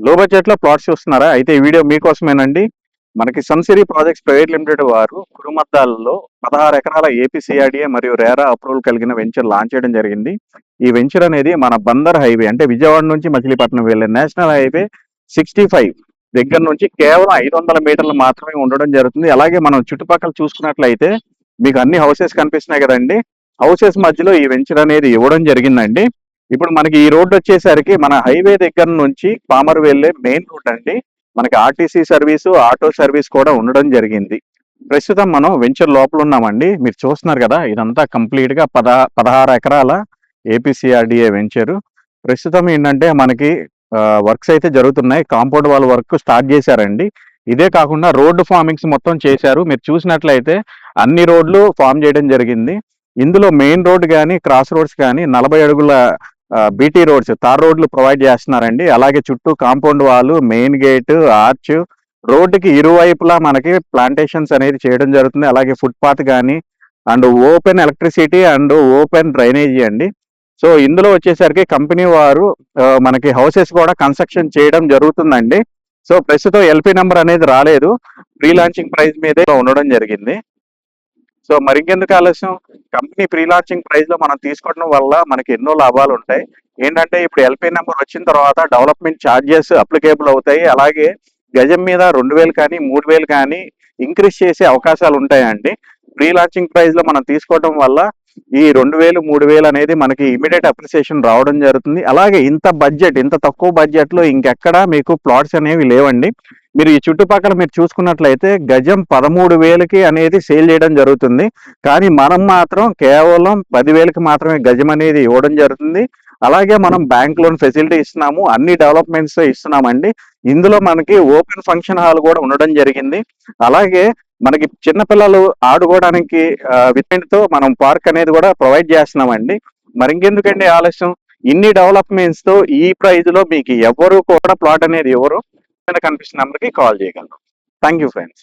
లో బడ్జెట్ లో ప్లాట్స్ చూస్తున్నారా? అయితే ఈ వీడియో మీకోసమేనండి. మనకి సన్సిరీ ప్రాజెక్ట్స్ ప్రైవేట్ లిమిటెడ్ వారు కురుమద్దాలలో 16 ఎకరాల ఏపీసీఆర్డీఏ మరియు రేరా అప్రూవల్ కలిగిన వెంచర్ లాంచ్ చేయడం జరిగింది. ఈ వెంచర్ అనేది మన బందర్ హైవే అంటే విజయవాడ నుంచి మచిలీపట్నం వెళ్ళే నేషనల్ హైవే 65 దగ్గర నుంచి కేవలం 500 మీటర్లు మాత్రమే ఉండడం జరుగుతుంది. అలాగే మనం చుట్టుపక్కల చూసుకున్నట్లయితే మీకు అన్ని హౌసెస్ కనిపిస్తున్నాయి కదండి. హౌసెస్ మధ్యలో ఈ వెంచర్ అనేది ఇవ్వడం జరిగిందండి. ఇప్పుడు మనకి ఈ రోడ్డు వచ్చేసరికి మన హైవే దగ్గర నుంచి పామర్ వెళ్ళే మెయిన్ రోడ్ అండి. మనకి ఆర్టీసీ సర్వీసు, ఆటో సర్వీస్ కూడా ఉండడం జరిగింది. ప్రస్తుతం మనం వెంచర్ లోపల ఉన్నామండి. మీరు చూస్తున్నారు కదా, ఇదంతా కంప్లీట్ గా 16 ఎకరాల ఏపీసీఆర్డీఏ వెంచరు. ప్రస్తుతం ఏంటంటే మనకి వర్క్స్ అయితే జరుగుతున్నాయి. కాంపౌండ్ వాల్ వర్క్ స్టార్ట్ చేశారండి. ఇదే కాకుండా రోడ్డు ఫార్మింగ్స్ మొత్తం చేశారు. మీరు చూసినట్లయితే అన్ని రోడ్లు ఫామ్ చేయడం జరిగింది. ఇందులో మెయిన్ రోడ్ కానీ క్రాస్ రోడ్స్ కానీ 40 అడుగుల బీటీ రోడ్స్ తార్ రోడ్లు ప్రొవైడ్ చేస్తున్నారండి. అలాగే చుట్టూ compound wall, main gate, arch, రోడ్డుకి ఇరువైపులా మనకి ప్లాంటేషన్స్ అనేది చేయడం జరుగుతుంది. అలాగే ఫుట్పాత్ కానీ and open electricity and open drainage అండి. సో ఇందులో వచ్చేసరికి కంపెనీ వారు మనకి హౌసెస్ కూడా కన్స్ట్రక్షన్ చేయడం జరుగుతుందండి. సో ప్రస్తుతం ఎల్పి నెంబర్ అనేది రాలేదు. ప్రీ లాంచింగ్ ప్రైస్ మీదే ఉండడం జరిగింది. సో మరింకెందుకు ఆలస్యం, కంపెనీ ప్రీ లాంచింగ్ ప్రైస్ లో మనం తీసుకోవడం వల్ల మనకి ఎన్నో లాభాలు ఉంటాయి. ఏంటంటే ఇప్పుడు ఎల్పీ నెంబర్ వచ్చిన తర్వాత డెవలప్మెంట్ ఛార్జెస్ అప్లికేబుల్ అవుతాయి. అలాగే గజం మీద 2000 కానీ 3000 కానీ ఇంక్రీజ్ చేసే అవకాశాలు ఉంటాయండి. ప్రీ లాంచింగ్ ప్రైస్ లో మనం తీసుకోవడం వల్ల ఈ 2000 3000 అనేది మనకి ఇమీడియట్ అప్రిసియేషన్ రావడం జరుగుతుంది. అలాగే ఇంత తక్కువ బడ్జెట్ లో ఇంకెక్కడా మీకు ప్లాట్స్ అనేవి లేవండి. మీరు ఈ చుట్టుపక్కల మీరు చూసుకున్నట్లయితే గజం 13,000కి అనేది సేల్ చేయడం జరుగుతుంది. కానీ మనం మాత్రం కేవలం 10,000కి మాత్రమే గజం అనేది ఇవ్వడం జరుగుతుంది. అలాగే మనం బ్యాంక్ లోన్ ఫెసిలిటీ ఇస్తున్నాము, అన్ని డెవలప్మెంట్స్ ఇస్తున్నామండి. ఇందులో మనకి ఓపెన్ ఫంక్షన్ హాల్ కూడా ఉండడం జరిగింది. అలాగే మనకి చిన్నపిల్లలు ఆడుకోవడానికి విత్ మనం పార్క్ అనేది కూడా ప్రొవైడ్ చేస్తున్నామండి. మరి ఇంకెందుకండి ఆలస్యం, ఇన్ని డెవలప్మెంట్స్ తో ఈ ప్రైజ్ లో మీకు ఎవరు కూడా ప్లాట్ అనేది ఎవరు కనిపిస్తున్న నెంబర్కి కాల్ చేయగలరు. Thank you friends.